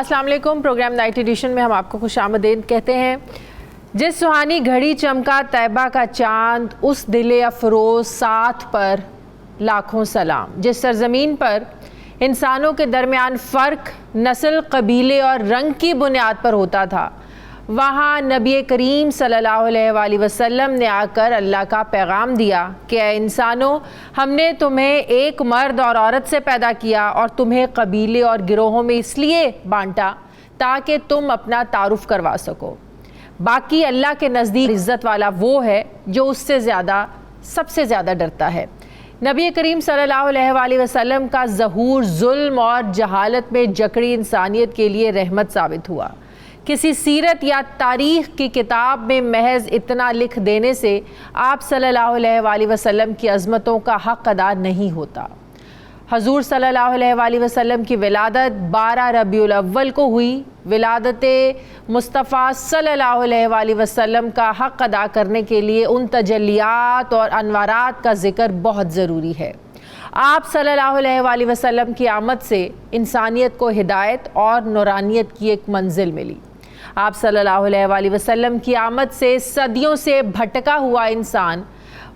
अस्सलाम वालेकुम। Programme night addition में हम आपको खुशामदीद कहते हैं। जिस सुहानी घड़ी चमका तैबा का चांद, उस दिले अफरोज साथ पर लाखों सलाम। जिस सरजमीन पर इंसानों के दरमियान फ़र्क नस्ल, कबीले और रंग की बुनियाद पर होता था, वहाँ नबी करीम सल्लल्लाहु अलैहि वसल्लम ने आकर अल्लाह का पैगाम दिया कि ऐ इंसानों, हमने तुम्हें एक मर्द और औरत से पैदा किया और तुम्हें कबीले और गिरोहों में इसलिए बांटा ताकि तुम अपना तारुफ करवा सको। बाकी अल्लाह के नज़दीक इज़्ज़त वाला वो है जो उससे ज़्यादा सबसे ज़्यादा डरता है। नबी करीम सल्लल्लाहु अलैहि वसल्लम का ज़हूर जुल्म और जहालत में जकड़ी इंसानियत के लिए रहमत साबित हुआ। किसी सीरत या तारीख़ की किताब में महज इतना लिख देने से आप सल्लल्लाहु अलैहि वसल्लम की अज़मतों का हक़ अदा नहीं होता। हजूर सल्लल्लाहु अलैहि वसल्लम की विलादत 12 रबीउल अव्वल को हुई। विलादत मुस्तफ़ा सल्लल्लाहु अलैहि वसल्लम का हक़ अदा करने के लिए उन तजल्लियात और अनवारात का ज़िक्र बहुत ज़रूरी है। आप सल्लल्लाहु अलैहि वसल्लम की आमद से इंसानियत को हिदायत और नूरानियत की एक मंजिल मिली। आप सल्लल्लाहु अलैहि वसल्लम की आमद से सदियों से भटका हुआ इंसान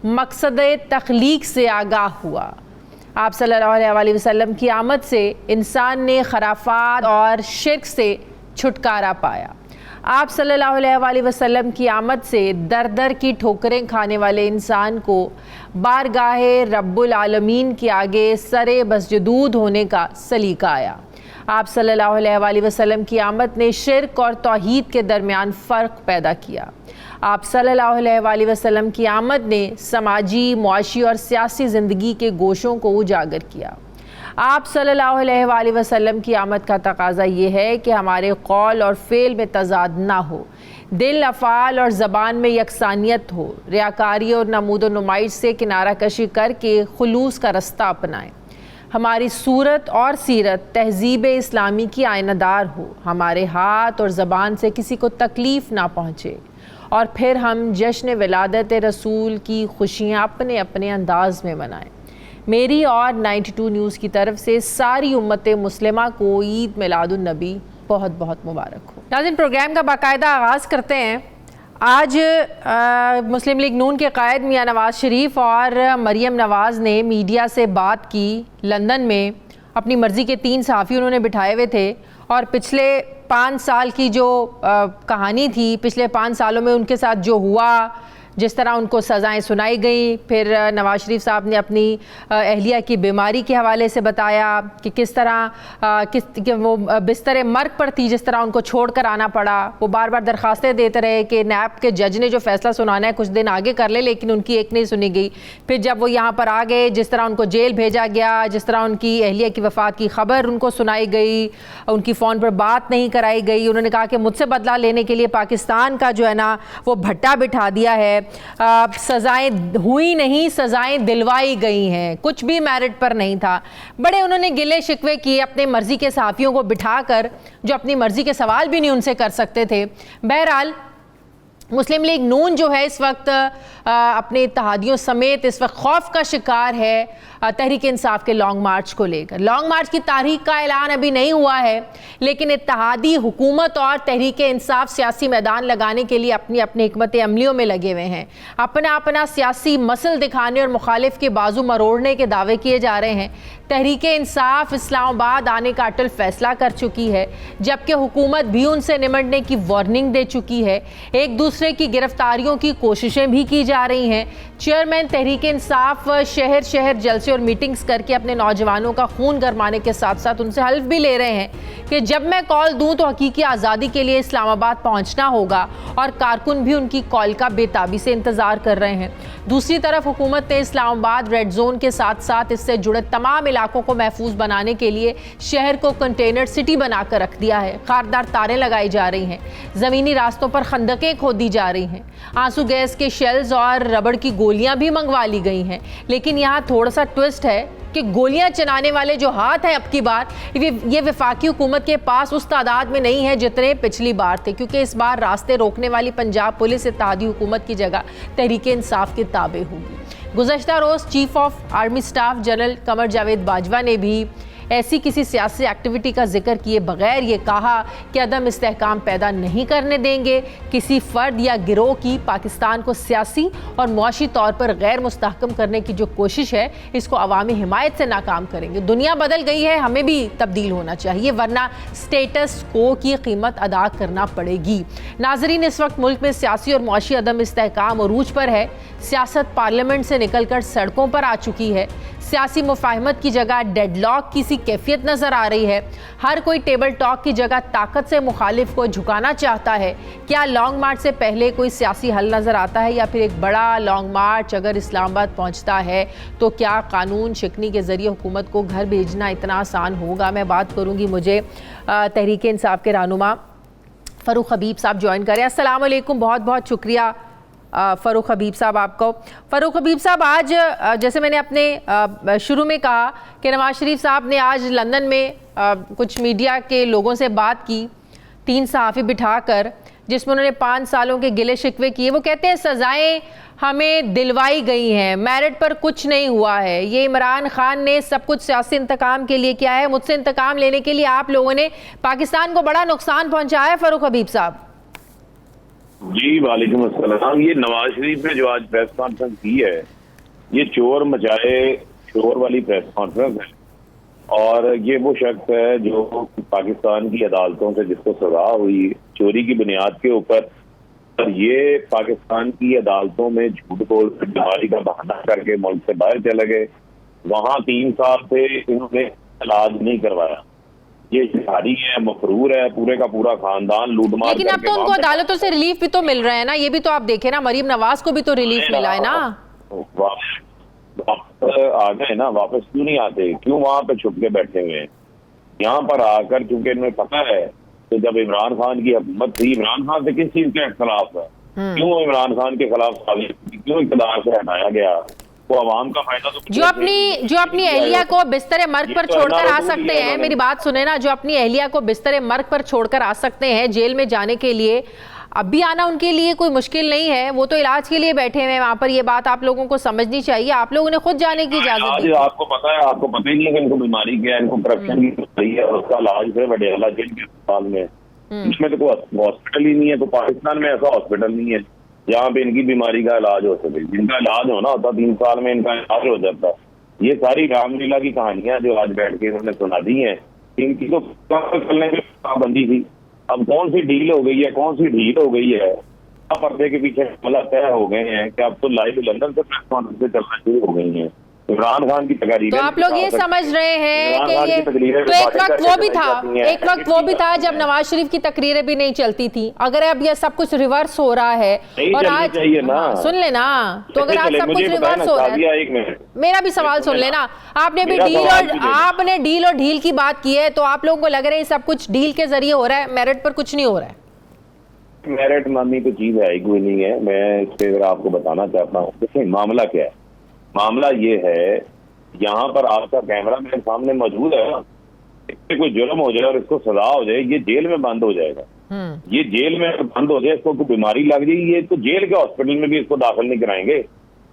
मकसद तख्लीक से आगाह हुआ। आप सल्लल्लाहु अलैहि वसल्लम की आमद से इंसान ने खराफात और शिर्क से छुटकारा पाया। आप सल्लल्लाहु अलैहि वसल्लम की आमद से दर दर की ठोकरें खाने वाले इंसान को बारगाहे रब्बुल आलमीन के आगे सरे बसजदूद होने का सलीका आया। आप सल्लल्लाहु अलैहि वसल्लम की आमद ने शिर्क और तौहीद के दरमियान फ़र्क पैदा किया। आप सल्लल्लाहु अलैहि वसल्लम की आमद ने समाजी, मुआशी और सियासी ज़िंदगी के गोशों को उजागर किया। आप सल्लल्लाहु अलैहि वसल्लम की आमद का तकाज़ा ये है कि हमारे कौल और फ़ेल में तज़ाद ना हो, दिल, अफ़ाल और ज़बान में यकसानियत हो, रियाकारी और नमूद व नुमाइश से किनारा कशी करके खुलूस का रास्ता अपनाएं। हमारी सूरत और सीरत तहज़ीब इस्लामी की आयनादार हो, हमारे हाथ और ज़बान से किसी को तकलीफ़ ना पहुँचे और फिर हम जश्न विलादत रसूल की खुशियाँ अपने अपने अंदाज में मनाएं। मेरी और 92 न्यूज़ की तरफ से सारी उम्मत मुस्लिमा को ईद मिलादुन नबी बहुत बहुत मुबारक हो। नाज़रीन, प्रोग्राम का बाकायदा आगाज़ करते हैं। आज मुस्लिम लीग नून के कायद मियां नवाज़ शरीफ और मरियम नवाज़ ने मीडिया से बात की। लंदन में अपनी मर्ज़ी के 3 सहाफ़ी उन्होंने बिठाए हुए थे और पिछले 5 साल की जो कहानी थी, पिछले 5 सालों में उनके साथ जो हुआ, जिस तरह उनको सज़ाएं सुनाई गई, फिर नवाज़ शरीफ साहब ने अपनी अहलिया की बीमारी के हवाले से बताया कि किस तरह वो बिस्तर मर्ग पर थी, जिस तरह उनको छोड़ कर आना पड़ा। वो बार बार दरख्वास्तें देते रहे कि नैब के जज ने जो फ़ैसला सुनाना है कुछ दिन आगे कर ले, लेकिन उनकी एक नहीं सुनी गई। फिर जब वो यहाँ पर आ गए, जिस तरह उनको जेल भेजा गया, जिस तरह उनकी अहलिया की वफ़ात की खबर उनको सुनाई गई, उनकी फ़ोन पर बात नहीं कराई गई। उन्होंने कहा कि मुझसे बदला लेने के लिए पाकिस्तान का जो है ना वो भट्टा बिठा दिया है। सज़ाएं हुई नहीं, सज़ाएं दिलवाई गई हैं, कुछ भी मेरिट पर नहीं था। बड़े उन्होंने गिले शिकवे किए अपने मर्ज़ी के सहाफ़ियों को बिठाकर, जो अपनी मर्ज़ी के सवाल भी नहीं उनसे कर सकते थे। बहरहाल मुस्लिम लीग नून जो है इस वक्त अपने इत्तेहादियों समेत इस वक्त खौफ का शिकार है तहरीक इंसाफ के लॉन्ग मार्च को लेकर। लॉन्ग मार्च की तारीख का ऐलान अभी नहीं हुआ है, लेकिन इत्तेहादी हुकूमत और तहरीक इंसाफ सियासी मैदान लगाने के लिए अपनी अपनी हिकमत अमलियों में लगे हुए हैं। अपना अपना सियासी मसल दिखाने और मुखालिफ के बाजू मरोड़ने के दावे किए जा रहे हैं। तहरीक इंसाफ इस्लामाबाद आने का अटल फैसला कर चुकी है, जबकि हुकूमत भी उनसे निमटने की वार्निंग दे चुकी है। एक दूसरे की गिरफ्तारियों की कोशिशें भी की जा रही हैं। चेयरमैन तहरीक इंसाफ शहर शहर जलसे और मीटिंग्स करके अपने नौजवानों का खून गरमाने के साथ साथ उनसे हल्फ भी ले रहे हैं कि जब मैं कॉल दूं तो हकीकी आज़ादी के लिए इस्लामाबाद पहुंचना होगा, और कारकुन भी उनकी कॉल का बेताबी से इंतज़ार कर रहे हैं। दूसरी तरफ हुकूमत ने इस्लामाबाद रेड जोन के साथ साथ इससे जुड़े तमाम इलाकों को महफूज बनाने के लिए शहर को कंटेनर सिटी बनाकर रख दिया है। खारदार तारें लगाई जा रही हैं, ज़मीनी रास्तों पर खंदकें खोदी जा रही हैं, आंसू गैस के शेल्स और रबड़ की गोलियां भी मंगवा ली गई हैं। लेकिन यहाँ थोड़ा सा ट्विस्ट है कि गोलियां चलाने वाले जो हाथ हैं अब की बार ये वफाकी हुकूमत के पास उस तादाद में नहीं है जितने पिछली बार थे, क्योंकि इस बार रास्ते रोकने वाली पंजाब पुलिस इत्तेहादी हुकूमत की जगह तहरीक इंसाफ के ताबे होगी। गुज़श्ता रोज़ chief of army staff general Qamar Javed Bajwa ने भी ऐसी किसी सियासी एक्टिविटी का जिक्र किए बगैर ये कहा कि अदम इस्तेहकाम पैदा नहीं करने देंगे, किसी फ़र्द या गिरोह की पाकिस्तान को सियासी और मुआशी तौर पर गैर मुस्तहकम करने की जो कोशिश है इसको अवामी हिमायत से नाकाम करेंगे। दुनिया बदल गई है, हमें भी तब्दील होना चाहिए वरना स्टेटस को की कीमत अदा करना पड़ेगी। नाजरीन, इस वक्त मुल्क में सियासी और मुआशी अदम इस्तेहकाम अरूज पर है। सियासत पार्लियामेंट से निकलकर सड़कों पर आ चुकी है। सियासी मुफाहमत की जगह डेडलॉक की सी कैफियत नजर आ रही है। हर कोई टेबल टॉक की जगह ताकत से मुखालिफ को झुकाना चाहता है। क्या लॉन्ग मार्च से पहले कोई सियासी हल नजर आता है या फिर एक बड़ा लॉन्ग मार्च अगर इस्लामाबाद पहुंचता है तो क्या कानून शिकनी के जरिए हुकूमत को घर भेजना इतना आसान होगा? मैं बात करूंगी, मुझे तहरीक इंसाफ के रहनुमा फ़ारूक हबीब साहब ज्वाइन करें। अस्सलाम वालेकुम, बहुत बहुत शुक्रिया फ़ारूक हबीब साहब आपको। फ़ारूक हबीब साहब, आज जैसे मैंने अपने शुरू में कहा कि नवाज शरीफ साहब ने आज लंदन में कुछ मीडिया के लोगों से बात की, 3 सहाफ़ी बिठाकर, जिसमें उन्होंने 5 सालों के गिले शिकवे किए। वो कहते हैं सज़ाएं हमें दिलवाई गई हैं, मेरिट पर कुछ नहीं हुआ है, ये इमरान खान ने सब कुछ सियासी इंतकाम के लिए किया है, मुझसे इंतकाम लेने के लिए आप लोगों ने पाकिस्तान को बड़ा नुकसान पहुंचाया है। फ़ारूक हबीब साहब जी, वालेकुम अस्सलाम। ये नवाज शरीफ ने जो आज प्रेस कॉन्फ्रेंस की है, ये चोर मचाए शोर वाली प्रेस कॉन्फ्रेंस है और ये वो शख्स है जो पाकिस्तान की अदालतों से जिसको सजा हुई चोरी की बुनियाद के ऊपर, और ये पाकिस्तान की अदालतों में झूठ बोल बीमारी का बहाना करके मुल्क से बाहर चले गए। वहां 3 साल से इन्होंने इलाज नहीं करवाया। ये शिकारी है, मफरूर है, पूरे का पूरा खानदान लूटमार। लेकिन अब तो उनको अदालतों से रिलीफ भी तो मिल रहा है ना, ये भी तो आप देखें ना, मरीम नवाज को भी तो रिलीफ मिला है ना। वापस आ गए ना, वापस क्यों नहीं आते? क्यों वहां पे छुप के बैठे हुए हैं? यहाँ पर आकर, क्योंकि इन्हें पता है कि जब इमरान खान की हुकूमत थी, इमरान खान से किस चीज का इख्तलाफ है, क्यों इमरान खान के खिलाफ साजिश, क्यों इक़्तिदार से हटाया गया? वो अवाम का फायदा तो जो अपनी अहलिया को बिस्तरे मर्ग पर छोड़कर आ सकते हैं, मेरी बात सुने ना, जो अपनी अहलिया को बिस्तरे मर्ग पर छोड़कर आ सकते हैं जेल में जाने के लिए, अब भी आना उनके लिए कोई मुश्किल नहीं है। वो तो इलाज के लिए बैठे हुए हैं वहां पर। ये बात आप लोगों को समझनी चाहिए। आप लोगों ने खुद जाने की इजाजत दी। आपको पता है, आपको पता ही नहीं है कि इनको बीमारी क्या है, इनको करप्शन की बीमारी है और उसका इलाज है वडेला जेल के अस्पताल में। इसमें तो कोई हॉस्पिटल ही नहीं है। तो पाकिस्तान में ऐसा हॉस्पिटल नहीं है जहाँ पे इनकी बीमारी का इलाज हो सके। जिनका इलाज होना होता 3 साल में इनका इलाज हो जाता। ये सारी रामलीला की कहानियां जो आज बैठ के इन्होंने सुना दी हैं, इनकी तो चलने की पाबंदी थी। अब कौन सी डील हो गई है, कौन सी ढील हो गई है, अब पर्दे के पीछे मतलब तय हो गए हैं कि अब तो लाइव लंदन से प्रेस कॉन्फ्रेंस से चलना शुरू हो गई हैं। इमरान खान की तकरीरें, तो आप लोग ये समझ रहे हैं कि ये तो एक वक्त वो भी था जब नवाज शरीफ की तकरीरें भी नहीं चलती थी। अगर अब ये सब कुछ रिवर्स हो रहा है और आज सुन लेना, तो अगर आज सब कुछ रिवर्स हो रहा है, मेरा भी सवाल सुन लेना। आपने भी डील और ढील की बात की है, तो आप लोगों को लग रहा है सब कुछ डील के जरिए हो रहा है, मेरिट पर कुछ नहीं हो रहा है? मेरिट नामी तो चीज है ही कोई नहीं है। मैं इस पर आपको बताना चाहता हूँ। देखिए मामला क्या है। मामला ये है, यहाँ पर आपका कैमरा मेरे सामने मौजूद है ना, इससे कोई जुर्म हो जाए और इसको सजा हो जाए, ये जेल में बंद हो जाएगा। ये जेल में बंद हो जाए, इसको कोई बीमारी लग जाए, ये तो जेल के हॉस्पिटल में भी इसको दाखिल नहीं कराएंगे।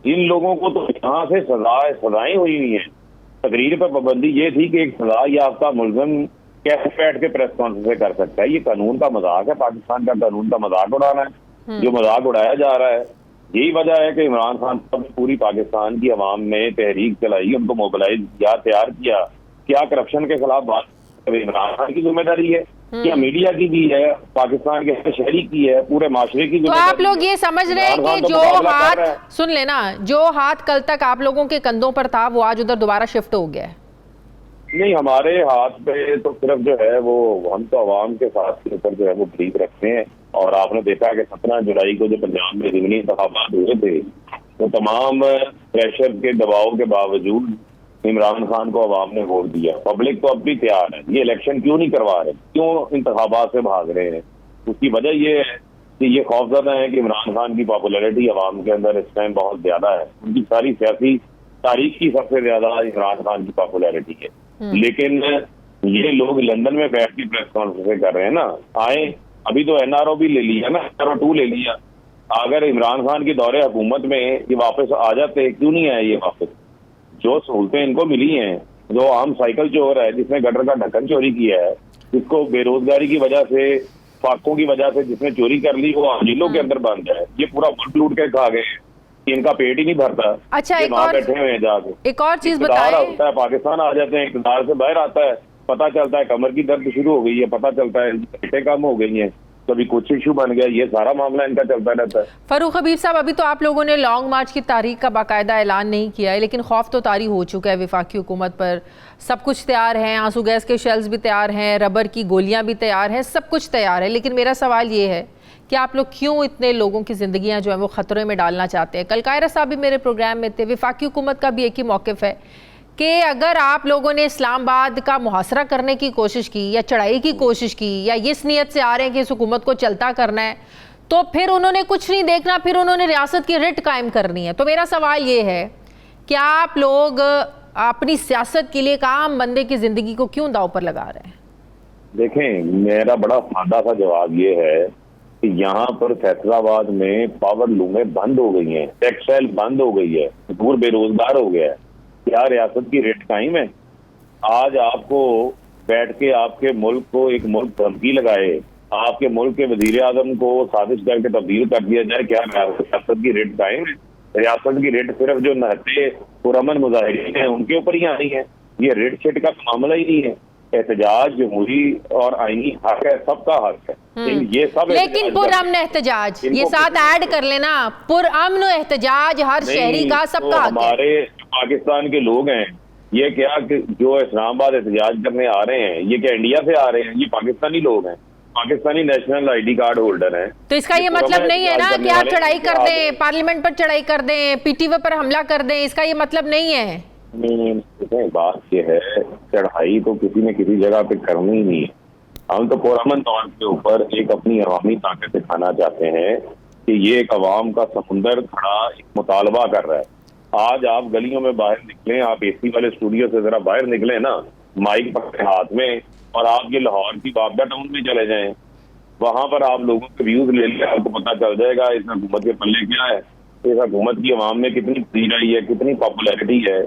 इन लोगों को तो यहाँ से सजाएं हुई हुई है। तकरीर पर पाबंदी ये थी कि एक सजा याफ्ता मुलजिम कैसे बैठ के प्रेस कॉन्फ्रेंस कर सकता है। ये कानून का मजाक है, पाकिस्तान का कानून का मजाक उड़ाना है, जो मजाक उड़ाया जा रहा है। यही वजह है कि इमरान खान साहब ने पूरी पाकिस्तान की अवाम में तहरीक चलाई, उनको मोबिलाइज किया, तैयार किया। क्या करप्शन के खिलाफ बात इमरान खान की जिम्मेदारी है, क्या मीडिया की भी है, पाकिस्तान के शहरी की है, पूरे माशरे की? तो आप लोग ये समझ रहे हैं कि जो हाथ, सुन लेना, जो हाथ कल तक आप लोगों के कंधों पर था वो आज उधर दोबारा शिफ्ट हो गया है? नहीं, हमारे हाथ पे तो सिर्फ जो है वो, हम तो अवाम के साथ के ऊपर जो है वो बिलीव रखते हैं। और आपने देखा कि 17 जुलाई को जो पंजाब में ज़िमनी इंतखाबात हुए थे, तो तमाम प्रेशर के दबाव के बावजूद इमरान खान को अवाम ने वोट दिया। पब्लिक तो अब भी तैयार है। ये इलेक्शन क्यों नहीं करवा रहे, क्यों इंतखाबात से भाग रहे हैं? उसकी वजह ये है कि ये खौफजदा है कि इमरान खान की पॉपुलैरिटी अवाम के अंदर इस टाइम बहुत ज्यादा है। उनकी सारी सियासी तारीख की सबसे ज्यादा इमरान खान की पॉपुलैरिटी है। लेकिन ये लोग लंदन में बैठ के प्रेस कॉन्फ्रेंस कर रहे हैं ना, आए, अभी तो NRO भी ले लिया ना, NRO 2 ले लिया। अगर इमरान खान के दौरे हुकूमत में ये वापस आ जाते, क्यों नहीं आए ये वापस? जो सहूलतें इनको मिली हैं जो आम साइकिल चोर है, जिसने गटर का ढक्कन चोरी किया है, जिसको बेरोजगारी की वजह से, फाकों की वजह से जिसने चोरी कर ली, वो जेलों के अंदर बंद है। ये पूरा मुल्क लूट के खा गए, इनका पेट ही नहीं भरता। अच्छा, एक और बैठे हुए हैं जाके। एक और चीज इक़्तिदार बताएं। होता है, पाकिस्तान आ जाते हैं, इक़्तिदार से बाहर आता है, पता चलता है कमर की दर्द शुरू हो गई है, पता चलता है पेटें कम हो गई हैं, कभी कुछ इशू बन गया। ये सारा मामला इनका चलता रहता है। फरूख हबीब साहब, अभी तो आप लोगों ने लॉन्ग मार्च की तारीख का बाकायदा ऐलान नहीं किया है, लेकिन खौफ तो तारी हो चुका है वफाकी हुकूमत पर। सब कुछ तैयार है, आंसू गैस के शेल्स भी तैयार हैं, रबर की गोलियां भी तैयार हैं, सब कुछ तैयार है। लेकिन मेरा सवाल ये है कि आप लोग क्यों इतने लोगों की ज़िंदगियां जो है वो ख़तरे में डालना चाहते हैं? कल कायरा साहब भी मेरे प्रोग्राम में थे। वफाकी हुकूमत का भी एक ही मौक़िफ़ है कि अगर आप लोगों ने इस्लामाबाद का मुहासरा करने की कोशिश की या चढ़ाई की कोशिश की, या इस नीयत से आ रहे हैं कि इस हुकूमत को चलता करना है, तो फिर उन्होंने कुछ नहीं देखना, फिर उन्होंने रियासत की रिट कायम करनी है। तो मेरा सवाल ये है कि आप लोग अपनी सियासत के लिए एक आम बंदे की ज़िंदगी को क्यों दांव पर लगा रहे हैं? देखें, मेरा बड़ा सादा सा जवाब ये है कि यहाँ पर फैसलाबाद में पावर लूमें बंद हो गई हैं, टेक्सटाइल बंद हो गई है, दूर बेरोजगार हो गया है। क्या रियासत की रेट कायम है? आज आपको बैठ के आपके मुल्क को एक मुल्क धमकी लगाए, आपके मुल्क के वजीर आजम को साजिश करके तब्दील कर दिया जाए, क्या रियासत की रेट कायम है? रियासत की रेट सिर्फ जो नहते पुरअमन मुजाहिरीन हैं उनके ऊपर ही आनी है। ये रेट शेट का मामला ही नहीं है। एहतजाज जमहूरी और आईनी हक है, सबका हक है। ये सब लेकिन पुरअमन एहतजाज, ये साथ ऐड कर लेना, पुरअमन एहतजाज हर शहरी का, सबका हक है। हमारे पाकिस्तान के लोग हैं, ये क्या कि जो इस्लामाबाद एहतजाज करने आ रहे हैं, ये क्या इंडिया से आ रहे हैं? ये पाकिस्तानी लोग हैं, Pakistani national ID card holder हैं। तो इसका ये मतलब नहीं है ना कि आप चढ़ाई कर दें, पार्लियामेंट पर चढ़ाई कर दें, PTV पर हमला कर दें, इसका ये मतलब नहीं है। नहीं, बात ये है, चढ़ाई तो किसी ने किसी जगह पे करनी ही नहीं है। हम तो पुरअमन तौर के ऊपर एक अपनी अवामी ताकत दिखाना चाहते हैं कि ये एक अवाम का समुंदर खड़ा एक मुतालबा कर रहा है। आज आप गलियों में बाहर निकले, आप AC वाले स्टूडियो से जरा बाहर निकले ना, माइक पकड़े हाथ में, और आप ये लाहौर की बाबदा टाउन में चले जाएं, वहां पर आप लोगों के व्यूज ले लें, आपको पता चल जाएगा इस हुकूमत के पल्ले क्या है, इस हुकूमत की अवाम में कितनी पसीराई है, कितनी पॉपुलैरिटी है।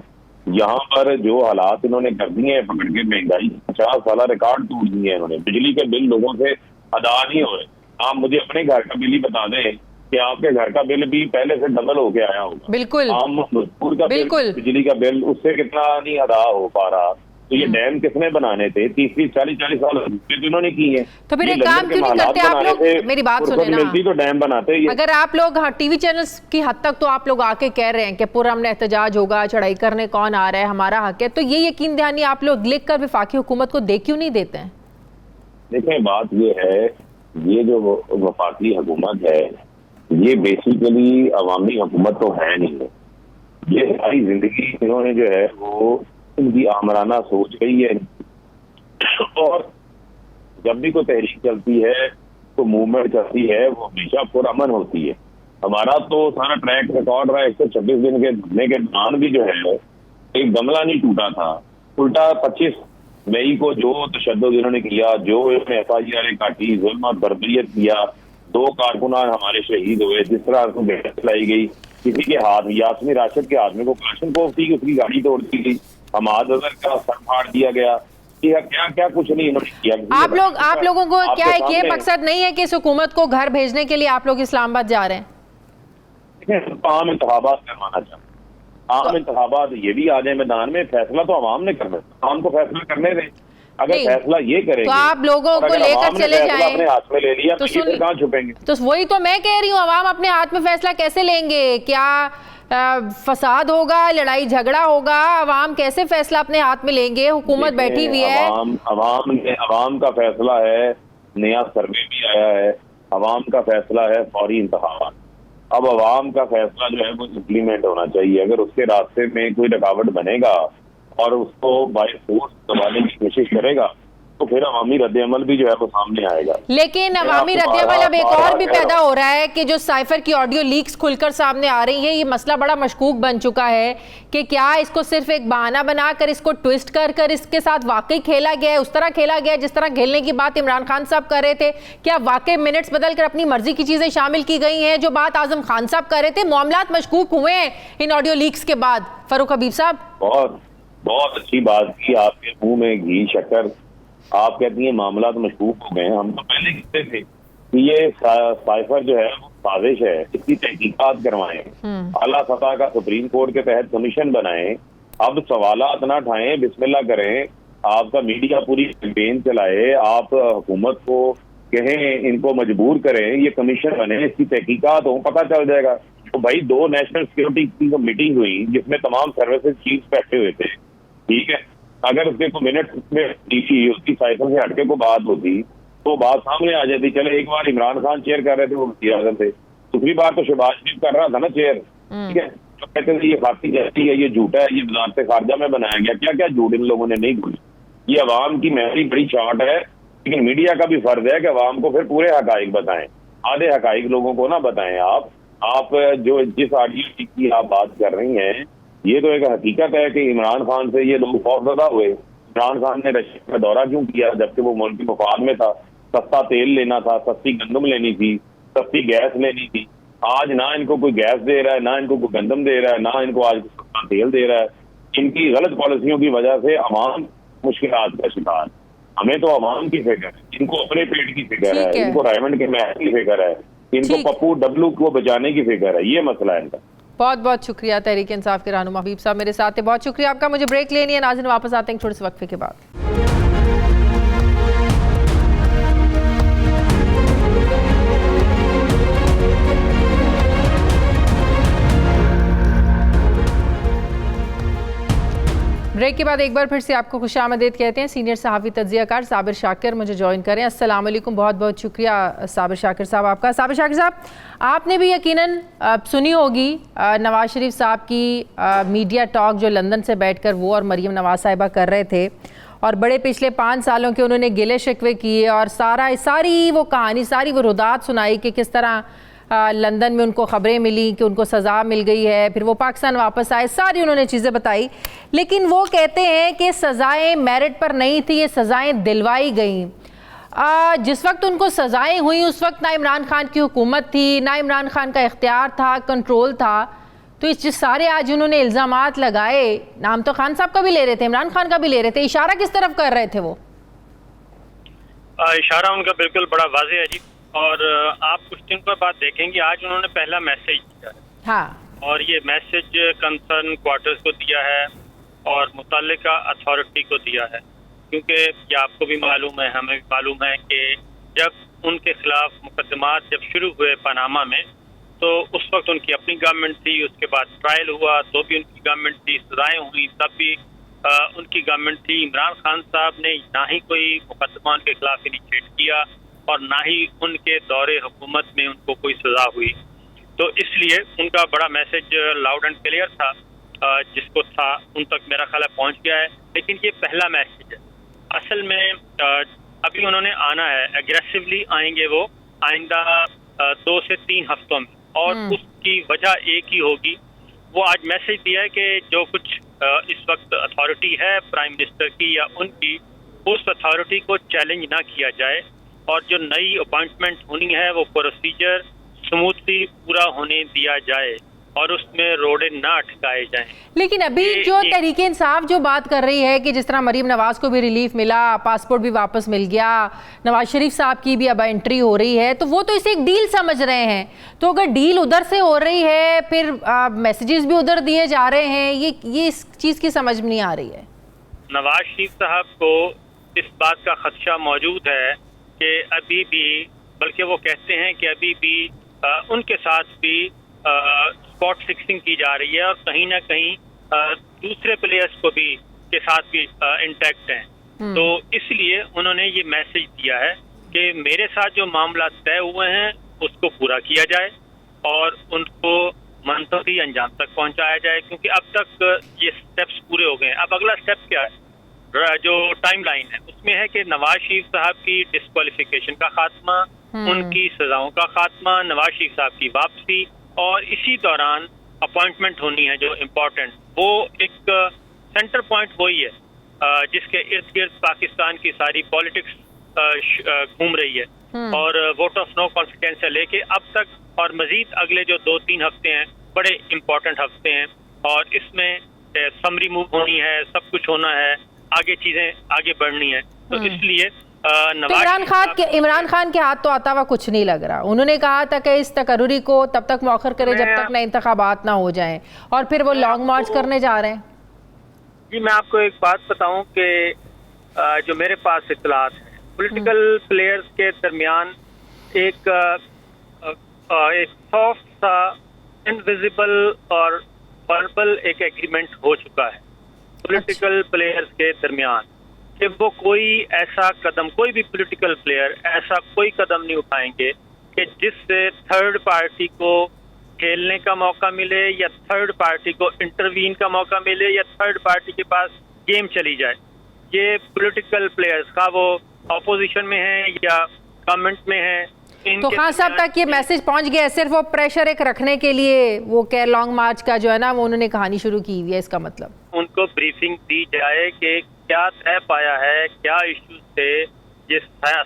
यहाँ पर जो हालात इन्होंने कर दिए हैं, पकड़ के महंगाई 50 साल रिकॉर्ड तोड़ दिए हैं इन्होंने। बिजली के बिल लोगों से अदा नहीं हो रहे। आप मुझे अपने घर का बिल ही बता दें कि आपके घर का बिल भी पहले से डबल होके आया होगा। बिल्कुल, आम मजदूर का बिल, बिजली का बिल उससे कितना नहीं अदा हो पा रहा। तो ये डैम किसने बनाने थे? 30-40 साल तो इन्होंने की है। तो फिर एक काम क्यों नहीं करते आप लोग? मेरी बात सुने ना, मिलती तो डैम बनाते ही। अगर आप लोग TV चैनल्स की हद तक तो आप लोग आके कह रहे हैं कि पुरअमन एहतजाज होगा, चढ़ाई करने कौन आ रहा है, हमारा हक है, तो ये यकीन दहानी आप लोग लिख कर वफाकी हुकूमत को दे क्यों नहीं देते हैं? देखें, बात ये है, ये जो वफाकी हुकूमत है ये बेसिकली अवामी हुकूमत तो है नहीं। ये सारी जिंदगी इन्होंने जो है वो इनकी आमराना सोच गई है, और जब भी कोई तहरीक चलती है, तो मूवमेंट चलती है, वो हमेशा पुरअमन होती है। हमारा तो सारा ट्रैक रिकॉर्ड रहा है, 126 दिन के धरने के दौरान भी जो है एक गमला नहीं टूटा था। उल्टा 25 मई को जो तशद्दुद इन्होंने किया, जो इन्होंने FIR काटी, जुल्म और बर्बरियत किया, 2 कारकुनान हमारे शहीद हुए, जिस तरह को गैस चलाई गई, किसी के हाथ, यासमीन राशिद के हाथ में को क्लाशनकोव थी, उसकी गाड़ी तोड़ दी गई, हमाद अजहर का सर फाड़ दिया गया, क्या क्या कुछ नहीं इन्होंने किया। आप लोगों को क्या है कि ये मकसद नहीं है कि इस हुकूमत को घर भेजने के लिए आप लोग इस्लामाबाद जा रहे हैं? आम इंतखाबात करवाना चाहते हैं, आम इंतखाबात ये भी आ जाए मैदान में, फैसला तो आवाम ने करना है, आवाम को फैसला करने दें। अगर फैसला ये करेंगे तो आप लोगों को लेकर चले जाएं, अपने हाथ में ले लिया, तो कहाँ छुपेंगे? तो वही तो मैं कह रही हूँ, अवाम अपने हाथ में फैसला कैसे लेंगे? क्या फसाद होगा, लड़ाई झगड़ा होगा, अवाम कैसे फैसला अपने हाथ में लेंगे? हुकूमत बैठी हुई है, अवाम का फैसला है, नया सर्वे भी आया है, अवाम का फैसला है फौरी इंतखाबात। अब अवाम का फैसला जो है वो इम्प्लीमेंट होना चाहिए। अगर उसके रास्ते में कोई रुकावट बनेगा और उसको बाय फोर्स दबाने की कोशिश करेगा, तो फिर अवामी रद्द-ए-अमल भी जो है वो सामने आएगा। लेकिन अवामी रद्द-ए-अमल अब एक और भी पैदा हो रहा है कि जो साइफर की ऑडियो लीक्स खुलकर सामने आ रही है, ये मसला बड़ा मशकूक बन चुका है कि क्या इसको सिर्फ एक बहाना बनाकर, इसको ट्विस्ट कर इसके साथ वाकई खेला गया है, उस तरह खेला गया है जिस तरह खेलने की बात इमरान खान साहब कर रहे थे? क्या वाकई मिनट्स बदल कर अपनी मर्जी की चीजें शामिल की गई हैं, जो बात आजम खान साहब कर रहे थे? मामलात मशकूक हुए हैं इन ऑडियो लीक्स के बाद, फरूख हबीब साहब। बहुत अच्छी बात की, आपके मुंह में घी शक्कर। आप कहती हैं मामला तो मशकूक हो गए हैं। हम तो पहले कहते थे कि ये साइफर जो है वो साजिश है, इसकी तहकीकात करवाएं, आला सतह का सुप्रीम कोर्ट के तहत कमीशन बनाएं, अब सवालात ना उठाएं, बिस्मिल्लाह करें, आपका मीडिया पूरी कैंपेन चलाए, आप हुकूमत को कहें, इनको मजबूर करें, ये कमीशन बने, इसकी तहकीकात हो, पता चल जाएगा। तो भाई 2 नेशनल सिक्योरिटी की मीटिंग हुई जिसमें तमाम सर्विसेज चीफ बैठे हुए थे, ठीक है। अगर उसके को मिनट में उसकी साइकिल से हटके को बात होती तो बात सामने आ जाती। चले एक बार इमरान खान चेयर कर रहे थे, वो वज़ीर आज़म थे, दूसरी बार तो शहबाज शरीफ कर रहा था ना चेयर, ठीक है। तो कहते थे ये खाती जैसी है, ये झूठा है, ये वज़ारत खारजा में बनाया गया। क्या क्या झूठ इन लोगों ने नहीं बोली। ये अवाम की मेमोरी बड़ी शॉर्ट है, लेकिन मीडिया का भी फर्ज है कि अवाम को फिर पूरे हकाइक बताएं, आधे हकाइक लोगों को ना बताएं। आप जो जिस ऑडियो की आप बात कर रही हैं, ये तो एक हकीकत है कि इमरान खान से ये लोग खौफजदा हुए। इमरान खान ने रशिया का दौरा क्यों किया, जबकि वो मुल्क के मफाद में था, सस्ता तेल लेना था, सस्ती गंदम लेनी थी, सस्ती गैस लेनी थी। आज ना इनको कोई गैस दे रहा है, ना इनको कोई गंदम दे रहा है, ना इनको आज सस्ता तेल दे रहा है। इनकी गलत पॉलिसियों की वजह से अवाम मुश्किलात का शिकार। हमें तो अवाम की फिक्र है, इनको अपने पेट की फिक्र है, इनको रायमंड के महल की फिक्र है, इनको पप्पू डब्लू को बचाने की फिक्र है। ये मसला है इनका। बहुत बहुत शुक्रिया तहरीक इंसाफ के रहनुमा हबीब साहब मेरे साथ थे। बहुत शुक्रिया आपका। मुझे ब्रेक लेनी है नाज़रीन, वापस आते हैं थोड़े से वक्फे के बाद। ब्रेक के बाद एक बार फिर से आपको खुशामदीद कहते हैं। सीनियर सहाफ़ी तज्ज़ियाकार साबिर शाकिर मुझे ज्वाइन करें। अस्सलाम वालेकुम, बहुत बहुत शुक्रिया साबिर शाकिर साहब आपका। साबिर शाकिर साहब, आपने भी यकीनन सुनी होगी नवाज़ शरीफ साहब की मीडिया टॉक जो लंदन से बैठकर वो और मरीम नवाज़ साहिबा कर रहे थे, और बड़े पिछले 5 सालों के उन्होंने गिले शिकवे किए और सारी वो कहानी, सारी वो रुदात सुनाई कि किस तरह लंदन में उनको ख़बरें मिली कि उनको सज़ा मिल गई है, फिर वो पाकिस्तान वापस आए, सारी उन्होंने चीज़ें बताई। लेकिन वो कहते हैं कि सज़ाएं मेरिट पर नहीं थी, ये सज़ाएं दिलवाई गई। जिस वक्त उनको सज़ाएं हुई उस वक्त ना इमरान खान की हुकूमत थी, ना इमरान खान का इख्तियार था, कंट्रोल था। तो इस सारे आज उन्होंने इल्ज़ामात लगाए, नाम तो खान साहब का भी ले रहे थे, इमरान खान का भी ले रहे थे, इशारा किस तरफ कर रहे थे वो? इशारा उनका बिल्कुल बड़ा वाज़ेह है जी। और आप कुछ दिन पर बाद देखेंगे आज उन्होंने पहला मैसेज दिया है। हाँ। और ये मैसेज कंसर्न क्वार्टर्स को दिया है और मुतल्लिका अथॉरिटी को दिया है, क्योंकि ये आपको भी मालूम है, हमें भी मालूम है कि जब उनके खिलाफ मुकदमात जब शुरू हुए पनामा में, तो उस वक्त उनकी अपनी गवर्नमेंट थी, उसके बाद ट्रायल हुआ तो भी उनकी गवर्नमेंट थी, सजाएं हुई तब भी उनकी गवर्नमेंट थी। इमरान खान साहब ने ना ही कोई मुकदमा उनके खिलाफ इनिशिएट किया और ना ही उनके दौरे हुकूमत में उनको कोई सजा हुई। तो इसलिए उनका बड़ा मैसेज लाउड एंड क्लियर था, जिसको था उन तक मेरा ख्याल पहुंच गया है। लेकिन ये पहला मैसेज है। असल में अभी उन्होंने आना है, एग्रेसिवली आएंगे वो आइंदा 2 से 3 हफ्तों में, और उसकी वजह एक ही होगी। वो आज मैसेज दिया है कि जो कुछ इस वक्त अथॉरिटी है प्राइम मिनिस्टर की या उनकी, उस अथॉरिटी को चैलेंज ना किया जाए और जो नई अपॉइंटमेंट होनी है वो प्रोसीजर स्मूथली पूरा होने दिया जाए और उसमें रोड़े ना अटकाए जाएं। लेकिन अभी जो तहरीक इंसाफ जो बात कर रही है कि जिस तरह मरीम नवाज को भी रिलीफ मिला, पासपोर्ट भी वापस मिल गया, नवाज शरीफ साहब की भी अब एंट्री हो रही है, तो वो तो इसे एक डील समझ रहे हैं। तो अगर डील उधर से हो रही है, फिर मैसेजेस भी उधर दिए जा रहे हैं, ये इस चीज़ की समझ में नहीं आ रही है। नवाज शरीफ साहब को इस बात का खदशा मौजूद है कि अभी भी, बल्कि वो कहते हैं कि अभी भी उनके साथ भी स्पॉट फिक्सिंग की जा रही है और कहीं ना कहीं दूसरे प्लेयर्स को भी के साथ भी इंटैक्ट हैं। तो इसलिए उन्होंने ये मैसेज दिया है कि मेरे साथ जो मामला तय हुए हैं उसको पूरा किया जाए और उनको मंतवी अंजाम तक पहुंचाया जाए, क्योंकि अब तक ये स्टेप्स पूरे हो गए हैं। अब अगला स्टेप क्या है, जो टाइमलाइन है उसमें है कि नवाज शरीफ साहब की डिस्क्वालिफिकेशन का खात्मा, उनकी सजाओं का खात्मा, नवाज शरीफ साहब की वापसी, और इसी दौरान अपॉइंटमेंट होनी है जो इम्पोर्टेंट। वो एक सेंटर पॉइंट वही है जिसके इर्द गिर्द पाकिस्तान की सारी पॉलिटिक्स घूम रही है। और वोट ऑफ नो कॉन्फिडेंस से लेके अब तक और मजीद अगले जो 2-3 हफ्ते हैं बड़े इम्पोर्टेंट हफ्ते हैं, और इसमें समरी मूव होनी है, सब कुछ होना है, आगे चीजें आगे बढ़नी है। तो इसलिए तो इमरान खान के हाथ तो आता हुआ कुछ नहीं लग रहा। उन्होंने कहा था कि इस तकर्री को तब तक मौखर करे जब तक नए इंतखाबात ना हो जाएं, और फिर वो लॉन्ग मार्च करने जा रहे हैं। जी मैं आपको एक बात बताऊं कि जो मेरे पास इत्तलात है, पॉलिटिकल प्लेयर्स के दरमियान एक सॉफ्ट सा इनविजिबल और वर्बल एक एग्रीमेंट हो चुका है पॉलिटिकल प्लेयर्स के दरमियान कि वो कोई ऐसा कदम, कोई भी पॉलिटिकल प्लेयर ऐसा कोई कदम नहीं उठाएंगे कि जिससे थर्ड पार्टी को खेलने का मौका मिले या थर्ड पार्टी को इंटरवीन का मौका मिले या थर्ड पार्टी के पास गेम चली जाए। ये पॉलिटिकल प्लेयर्स का वो ऑपोजिशन में है या गवर्नमेंट में है, तो खान साहब तक ये मैसेज पहुंच गया, सिर्फ वो प्रेशर एक रखने के लिए वो क्या लॉन्ग मार्च का जो है ना वो उन्होंने कहानी शुरू की हुई है। इसका मतलब उनको ब्रीफिंग दी जाए कि क्या तय पाया है, क्या इश्यूज थे, जिस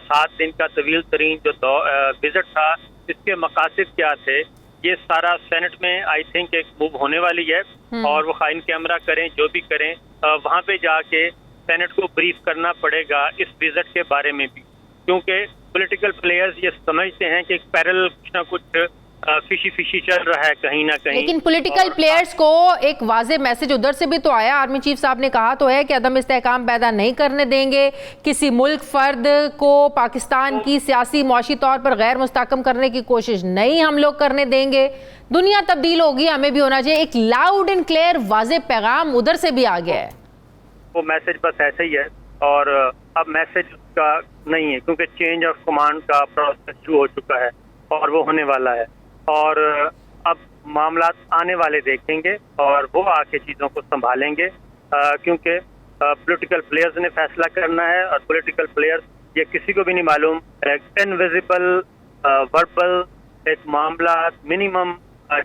7 दिन का तवील तरीन जो विजिट था इसके मकासद क्या थे, ये सारा सेनेट में आई थिंक एक मूव होने वाली है। और वो खाइन कैमरा करें जो भी करें, वहाँ पे जाके सेनेट को ब्रीफ करना पड़ेगा इस विजिट के बारे में भी, क्योंकि पॉलिटिकल प्लेयर्स ये समझते हैं कि पैरेलल कुछ ना कुछ फिशी चल रहा है कहीं ना कहीं। लेकिन पॉलिटिकल प्लेयर्स को एक वाज़ेह मैसेज उधर से भी तो आया, आर्मी चीफ साहब ने कहा तो है कि अदम इस्तेहकाम पैदा नहीं करने देंगे, किसी मुल्क फर्द को पाकिस्तान की सियासी मुआशी तौर पर गैर मुस्तहकम करने की कोशिश नहीं हम लोग करने देंगे, दुनिया तब्दील होगी, हमें भी होना चाहिए। एक लाउड एंड क्लियर वाज़ेह पैगाम उधर से भी आ गया है। वो मैसेज बस ऐसे ही है और अब मैसेज का नहीं है, क्योंकि चेंज ऑफ कमांड का प्रोसेस शुरू हो चुका है और वो होने वाला है। और अब मामला आने वाले देखेंगे और वो आके चीज़ों को संभालेंगे, क्योंकि पॉलिटिकल प्लेयर्स ने फैसला करना है और पॉलिटिकल प्लेयर्स ये किसी को भी नहीं मालूम, इनविजिबल वर्बल एक मामला मिनिमम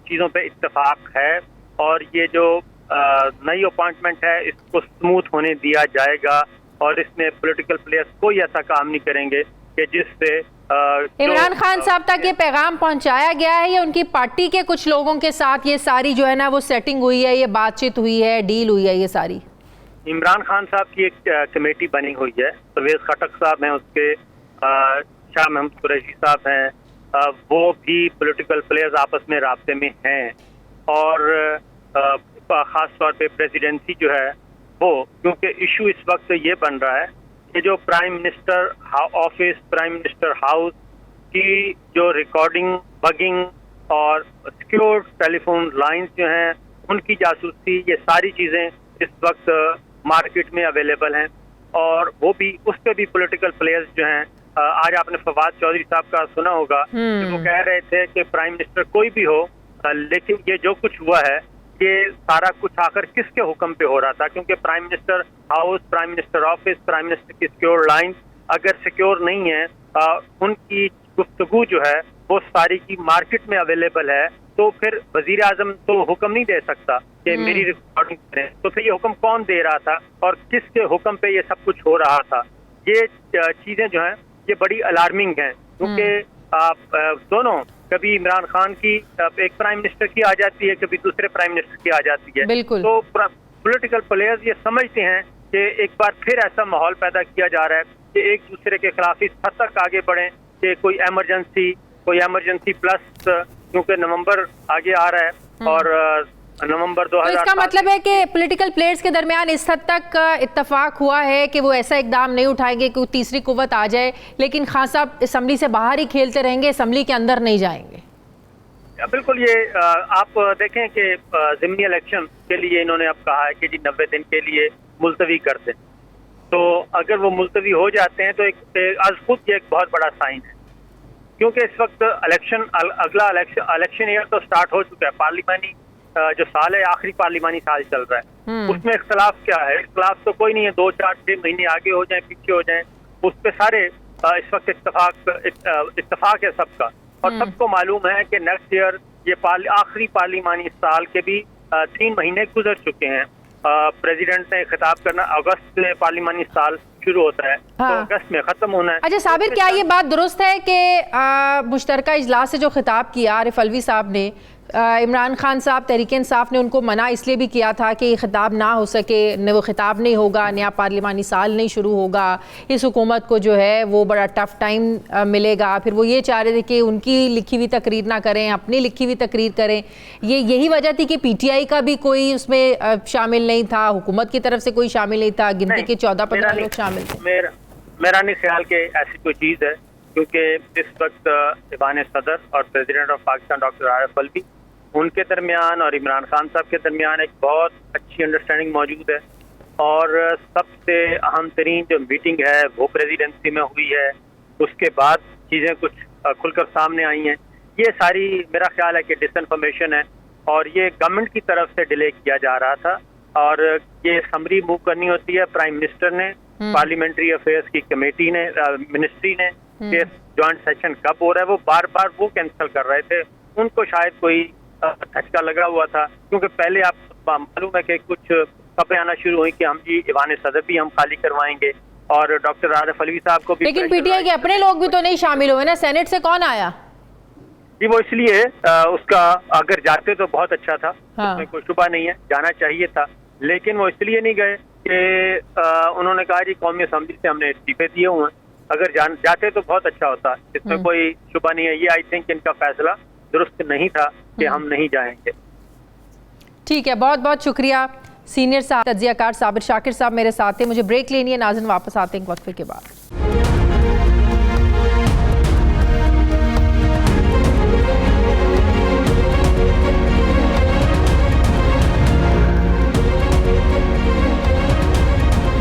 चीज़ों पे इत्तेफाक है और ये जो नई अपॉइंटमेंट है इसको स्मूथ होने दिया जाएगा और इसमें पॉलिटिकल प्लेयर्स कोई ऐसा काम नहीं करेंगे कि जिससे इमरान खान साहब तक ये पैगाम पहुंचाया गया है या उनकी पार्टी के कुछ लोगों के साथ ये सारी जो है ना वो सेटिंग हुई है, ये बातचीत हुई है, डील हुई है ये सारी? इमरान खान साहब की एक कमेटी बनी हुई है, परवेज खटक साहब हैं उसके, शाह महमूद कुरैशी साहब हैं, वो भी पॉलिटिकल प्लेयर्स आपस में राब्ते में हैं और ख़ास तौर पे प्रेसिडेंसी जो है वो, क्योंकि इशू इस वक्त ये बन रहा है कि जो prime minister office, prime minister house की जो रिकॉर्डिंग, बगिंग और सिक्योर टेलीफोन लाइंस जो हैं उनकी जासूसी, ये सारी चीज़ें इस वक्त मार्केट में अवेलेबल हैं और वो भी, उस पर भी पॉलिटिकल प्लेयर्स जो हैं, आज आपने फवाद चौधरी साहब का सुना होगा कि वो कह रहे थे कि प्राइम मिनिस्टर कोई भी हो, लेकिन ये जो कुछ हुआ है ये सारा कुछ आकर किसके हुक्म पे हो रहा था, क्योंकि prime minister house, prime minister office, prime minister की सिक्योर लाइन अगर सिक्योर नहीं है, उनकी गुफ्तगू जो है वो सारी की मार्केट में अवेलेबल है, तो फिर वजीर आजम तो हुक्म नहीं दे सकता कि मेरी रिकॉर्डिंग करें, तो फिर ये हुक्म कौन दे रहा था और किसके हुक्म पे ये सब कुछ हो रहा था। ये चीजें जो हैं ये बड़ी अलार्मिंग हैं, क्योंकि दोनों, कभी इमरान खान की एक प्राइम मिनिस्टर की आ जाती है, कभी दूसरे प्राइम मिनिस्टर की आ जाती है, तो पॉलिटिकल प्लेयर्स ये समझते हैं कि एक बार फिर ऐसा माहौल पैदा किया जा रहा है कि एक दूसरे के खिलाफ इस हद तक आगे बढ़ें कि कोई इमरजेंसी प्लस, क्योंकि नवंबर आगे आ रहा है और नवंबर 2000। तो इसका मतलब है कि पॉलिटिकल प्लेयर्स के दरमियान इस हद तक इत्तेफाक हुआ है कि वो ऐसा इकदाम नहीं उठाएंगे कि तीसरी कुव्वत आ जाए, लेकिन खान साहब असम्बली से बाहर ही खेलते रहेंगे, असम्बली के अंदर नहीं जाएंगे। बिल्कुल, ये आप देखें कि ज़िमनी इलेक्शन के लिए इन्होंने अब कहा है कि जी 90 दिन के लिए मुलतवी कर दें, तो अगर वो मुलतवी हो जाते हैं तो आज खुद ये एक बहुत बड़ा साइन है, क्योंकि इस वक्त अगला इलेक्शन ईयर तो स्टार्ट हो चुका है, पार्लिमानी जो साल है, आखिरी पार्लिमानी साल चल रहा है, उसमें इख्तलाफ क्या है? इख्तलाफ तो कोई नहीं है, 2, 4, 6 महीने आगे हो जाए, पीछे हो जाए, उस पे सारे इस वक्त इत्तफाक है सबका, और सबको मालूम है कि नेक्स्ट ईयर ये आखिरी पार्लिमानी साल के भी 3 महीने गुजर चुके हैं। प्रेसिडेंट ने खिताब करना, अगस्त में पार्लिमानी साल शुरू होता है, तो अगस्त में खत्म होना है। अच्छा साबिर, क्या ये बात दुरुस्त है कि मुश्तरका इजलास से जो खिताब किया आरिफ अलवी साहब ने, इमरान खान साहब तहरीक इंसाफ ने उनको मना इसलिए भी किया था कि खिताब ना हो सके, न वो खिताब नहीं होगा, नया पार्लिमानी साल नहीं शुरू होगा, इस हुकूमत को जो है वो बड़ा टफ टाइम मिलेगा। फिर वो ये चाह रहे थे कि उनकी लिखी हुई तकरीर ना करें, अपनी लिखी हुई तकरीर करें। यही वजह थी कि PTI का भी कोई उसमें शामिल नहीं था, हुकूमत की तरफ से कोई शामिल नहीं था, गिनती के 14-15 लोग शामिल थे। मेरा नहीं ख्याल कि ऐसी कोई चीज़ है, क्योंकि इस वक्त ईवान सदर और president of Pakistan doctor Arif Alvi, उनके दरमियान और इमरान खान साहब के दरमियान एक बहुत अच्छी अंडरस्टैंडिंग मौजूद है। और सबसे अहम तरीन जो मीटिंग है वो प्रेसिडेंसी में हुई है, उसके बाद चीज़ें कुछ खुलकर सामने आई हैं। ये सारी मेरा ख्याल है कि डिसइंफॉर्मेशन है और ये गवर्नमेंट की तरफ से डिले किया जा रहा था। और ये समरी मूव करनी होती है प्राइम मिनिस्टर ने, पार्लियामेंट्री अफेयर्स की कमेटी ने, मिनिस्ट्री ने, कि जॉइंट सेशन कब हो रहा है। वो बार बार वो कैंसिल कर रहे थे, उनको शायद कोई झटका लगा हुआ था, क्योंकि पहले आप मालूम है कि कुछ खबरें आना शुरू हुई कि हम जी ईवान सदर भी हम खाली करवाएंगे और डॉक्टर आरिफ अलवी साहब को भी। लेकिन PTI के अपने लोग भी तो नहीं शामिल हुए ना, सेनेट से कौन आया? जी वो इसलिए उसका अगर जाते तो बहुत अच्छा था, उसमें कोई शुबा नहीं है, जाना चाहिए था, लेकिन वो इसलिए नहीं गए कि उन्होंने कहा जी कौमी असम्बली से हमने इस्तीफे दिए हुए हैं, अगर जाते तो बहुत अच्छा होता, इसमें कोई शुबा नहीं है। ये आई थिंक इनका फैसला दुरुस्त नहीं था कि हम नहीं जाएंगे। ठीक है, बहुत बहुत शुक्रिया सीनियर साहब तज्जियाकार साबिर शाकिर साहब मेरे साथ थे। मुझे ब्रेक लेनी है, नाज़रीन वापस आते हैं वक्फे के बाद।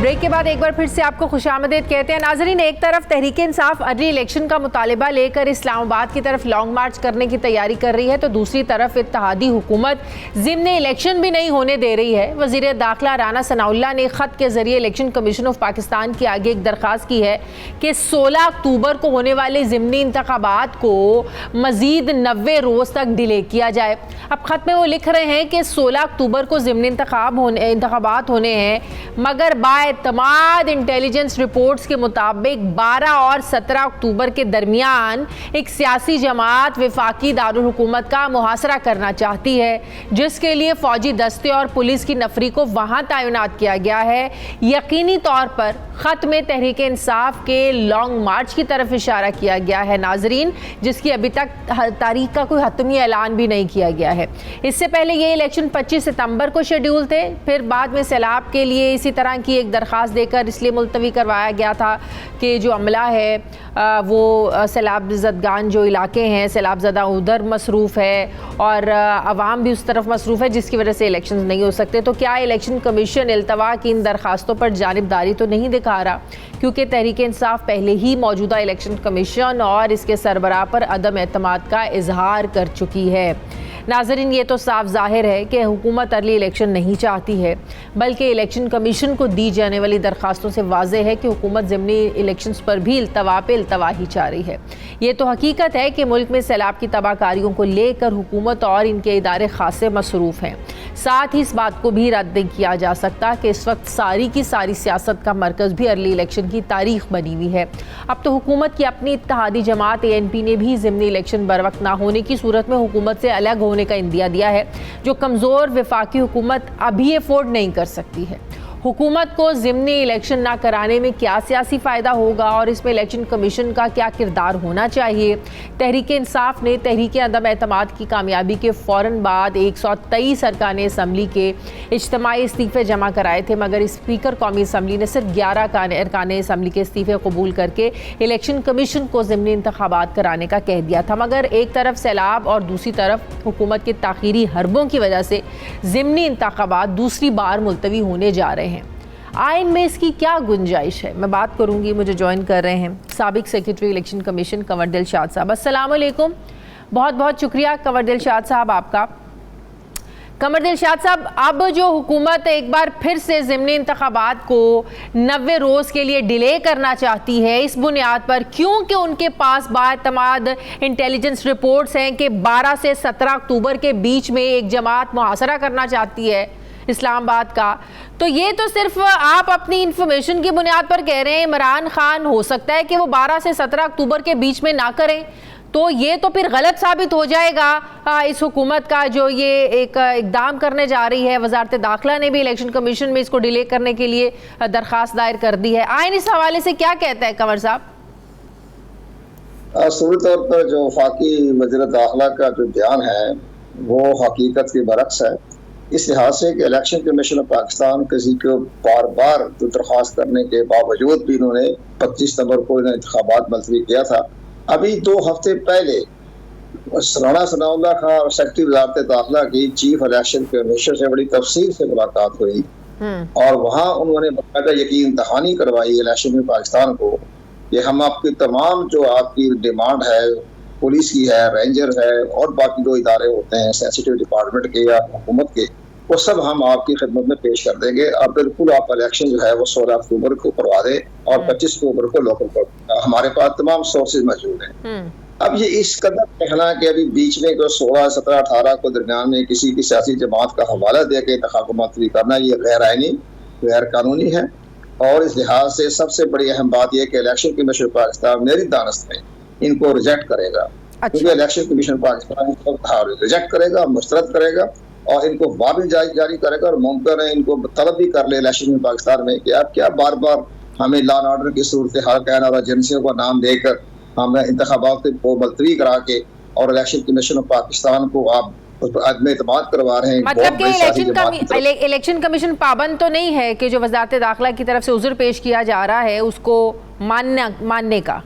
ब्रेक के बाद एक बार फिर से आपको खुशामदीद कहते हैं। नाजरीन, एक तरफ तहरीक इंसाफ अर्ली इलेक्शन का मुतालिबा लेकर इस्लामाबाद की तरफ लॉन्ग मार्च करने की तैयारी कर रही है, तो दूसरी तरफ इत्तेहादी हुकूमत ज़िम्नी इलेक्शन भी नहीं होने दे रही है। वज़ीर दाखिला राना सनाउल्लाह ने ख़त के ज़रिए इलेक्शन कमीशन ऑफ पाकिस्तान के आगे एक दरख्वास्त की है कि 16 अक्टूबर को होने वाले ज़िम्नी इंतखाबात को मज़ीद 90 रोज़ तक डिले किया जाए। अब ख़त में वो लिख रहे हैं कि 16 अक्टूबर को ज़िम्नी इंतखाबात होने हैं, मगर बाएतमाद इंटेलिजेंस रिपोर्ट्स के मुताबिक 12 और 17 अक्टूबर के दरमियान एक सियासी जमात वफाकी दारुल हुकूमत का मुहासरा करना चाहती है, जिसके लिए फौजी दस्ते और पुलिस की नफरी को वहां तैनात किया गया है। यकीनी तौर पर ख़त में तहरीक इंसाफ के लॉन्ग मार्च की तरफ इशारा किया गया है नाजरीन, जिसकी अभी तक तारीख का कोई हतमी ऐलान भी नहीं किया गया है। इससे पहले ये इलेक्शन 25 सितंबर को शेड्यूल थे, फिर बाद में सैलाब के लिए इसी तरह की एक दरख्वास्त देकर इसलिए मुलतवी करवाया गया था कि जो अमला है वो सैलाब ज़दगान जो इलाके हैं सैलाब ज़दा उधर मसरूफ़ है और अवाम भी उस तरफ मसरूफ़ है, जिसकी वजह से इलेक्शन नहीं हो सकते। तो क्या इलेक्शन कमीशन इल्तवा की इन दरख्वास्तों पर जानिबदारी तो नहीं दिखा रहा, क्योंकि तहरीक इंसाफ पहले ही मौजूदा इलेक्शन कमीशन और इसके सरबराह पर अदम एतमाद का इजहार कर चुकी है। नाजरीन, ये तो साफ जाहिर है कि हुकूमत अर्ली इलेक्शन नहीं चाहती है, बल्कि इलेक्शन कमीशन को दी जाने वाली दरख्वास्तों से वाज़ेह है कि हुकूमत ज़िमनी इलेक्शंस पर भी इल्तवा ही चाह रही है। ये तो हकीकत है कि मुल्क में सैलाब की तबाहकारियों को लेकर हुकूमत और इनके इदारे खासे मसरूफ़ हैं। साथ ही इस बात को भी रद्द नहीं किया जा सकता कि इस वक्त सारी की सारी सियासत का मरकज़ भी अर्ली इलेक्शन की तारीख बनी हुई है। अब तो हुकूमत की अपनी इत्तेहादी जमात ANP ने भी ज़िमनी इलेक्शन बरवक्त ना होने की सूरत में हुकूमत से अलग होने का इंदिया दिया है, जो कमज़ोर वफाकी हुकूमत अभी अफोर्ड नहीं कर सकती है। हुकूमत को ज़िमनी इलेक्शन ना कराने में क्या सियासी फ़ायदा होगा और इसमें इलेक्शन कमीशन का क्या किरदार होना चाहिए। तहरीक इंसाफ ने तहरीक अदम एतमाद की कामयाबी के फ़ौरन बाद 123 अरकान असम्बली के इज्तिमाई इस्तीफ़े जमा कराए थे, मगर स्पीकर कौमी असम्बली ने सिर्फ 11 अरकान असम्बली के इस्तीफ़े कबूल करके इलेक्शन कमीशन को ज़िमनी इंतखाबात कराने का कह दिया था। मगर एक तरफ सैलाब और दूसरी तरफ हुकूमत के ताख़ीरी हरबों की वजह से ज़िमनी इंतखाबात दूसरी बार मुलतवी होने जा रहे हैं। आइन में इसकी क्या गुंजाइश है, मैं बात करूंगी। मुझे ज्वाइन कर रहे हैं साबिक secretary election commission Kanwar Dilshad साहब। अस्सलाम वालेकुम, बहुत बहुत शुक्रिया कंवर दिलशाद साहब आपका। कंवर दिलशाद साहब, अब जो हुकूमत एक बार फिर से ज़िमनी इंतखाबात को 90 रोज़ के लिए डिले करना चाहती है, इस बुनियाद पर क्योंकि उनके पास बाएतमाद इंटेलिजेंस रिपोर्ट्स हैं कि 12 से 17 अक्टूबर के बीच में एक जमात मुहासरा करना चाहती है इस्लामाबाद का, तो ये तो सिर्फ आप अपनी इंफॉर्मेशन की बुनियाद पर कह रहे हैं। इमरान खान हो सकता है कि वो 12 से 17 अक्टूबर के बीच में ना करें, तो ये तो फिर गलत साबित हो जाएगा इस हुकूमत का जो ये एक इकदाम करने जा रही है। वजारत दाखिला ने भी इलेक्शन कमीशन में इसको डिले करने के लिए दरख्वास्त दायर कर दी है। आइन इस हवाले से क्या कहता है कंवर साहब? असूली तौर पर जो वफाकी वज़ीर दाखिला का जो बयान है वो हकीकत के बरक्स है, इस लिहाज से कि इलेक्शन कमीशन ऑफ पाकिस्तान किसी को बार बार तो दरख्वास्त करने के बावजूद भी इन्होंने 25 नवंबर को इन्हें इंतखाबात मुलतवी किया था। अभी 2 हफ्ते पहले राना सनाउल्लाह खान और सेक्रेटरी वज़ारत दाखिला की चीफ इलेक्शन कमीशनर से बड़ी तफसील से मुलाकात हुई और वहाँ उन्होंने बाकायदा यकीन दहानी करवाई इलेक्शन में पाकिस्तान को कि हम आपकी तमाम जो आपकी डिमांड है, पुलिस की है, रेंजर है और बाकी जो इदारे होते हैं सेंसिटिव डिपार्टमेंट के या हुकूमत के, वो सब हम आपकी खिदमत में पेश कर देंगे। अब बिल्कुल आप इलेक्शन जो है वो 16 अक्टूबर को करवा दें और 25 अक्टूबर को लोकल कर। हमारे पास तमाम सोर्सेज मौजूद हैं। अब ये इस कदर कहना कि अभी बीच में 16, 17, 18 को दरमियान में किसी की सियासी जमात का हवाला दे के इंतखाब मुलतवी करना, ये गैर आइनी, गैर कानूनी है। और इस लिहाज से सबसे बड़ी अहम बात यह कि इलेक्शन कमीशन पाकिस्तान मेरी दानस्त में इनको रिजेक्ट करेगा। क्योंकि इलेक्शन कमीशन पाकिस्तान रिजेक्ट करेगा, मुस्तरद करेगा और इनको वारंट जारी करेगा और मुमकिन है इनको तलब भी कर ले इलेक्शन पाकिस्तान में कि आप क्या बार बार हमें लॉ एंड ऑर्डर की सूरत हाल कहना और एजेंसियों का नाम देकर हम इंतखाबात को मुलतवी करा के और इलेक्शन कमीशन ऑफ पाकिस्तान को आप आदमी एतमाद करवा रहे हैं। मतलब कि इलेक्शन कमीशन पाबंद तो नहीं है कि जो वजारत दाखिला की तरफ से उज़्र पेश किया जा रहा है उसको मानने का?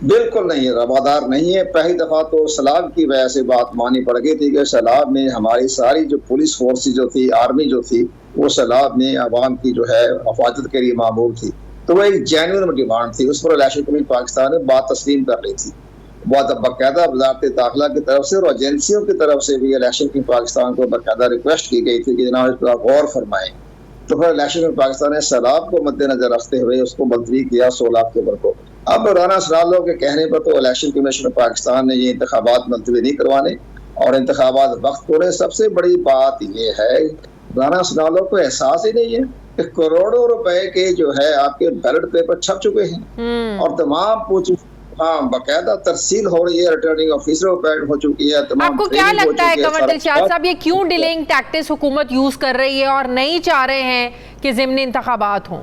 बिल्कुल नहीं, रवादार नहीं है। पहली दफा तो सैलाब की वजह से बात मानी पड़ गई थी कि सैलाब में हमारी सारी जो पुलिस फोर्स जो थी, आर्मी जो थी, वो सैलाब में आवाम की जो है हिफाजत के लिए मामूल थी। तो वो एक जेन्युइन डिमांड थी, उस पर इलेक्शन कमीशन पाकिस्तान ने बात तस्लीम कर ली थी। बाकायदा वज़ारत दाखिला की तरफ से और एजेंसियों की तरफ से भी इलेक्शन कमीशन पाकिस्तान को बाकायदा रिक्वेस्ट की गई थी कि जनाब इस पर गौर फरमाएं। तो फिर इलेक्शन कमीशन पाकिस्तान ने सैलाब को मद्देनजर रखते हुए उसको मुलतवी किया 16 अक्टूबर को। अब राना सनाउल्लाह के कहने पर तो इलेक्शन कमीशन पाकिस्तान ने ये इंतखाबात मुलतवी नहीं करवाने और इंतखाबात वक्त को। सबसे बड़ी बात ये है राना सनाउल्लाह को एहसास ही नहीं है कि करोड़ों रुपए के जो है आपके बैलेट पेपर छप चुके हैं और तमाम बाकायदा तरसील हो रही है, रिटर्निंग ऑफिसर अपॉइंट हो चुकी है। आपको क्या लगता है कंवर दिलशाद साहब, ये क्यों डिलेइंग टैक्टिक्स हुकूमत यूज कर रही है और नहीं चाह रहे हैं कि ज़िमनी इंतखाबात हों?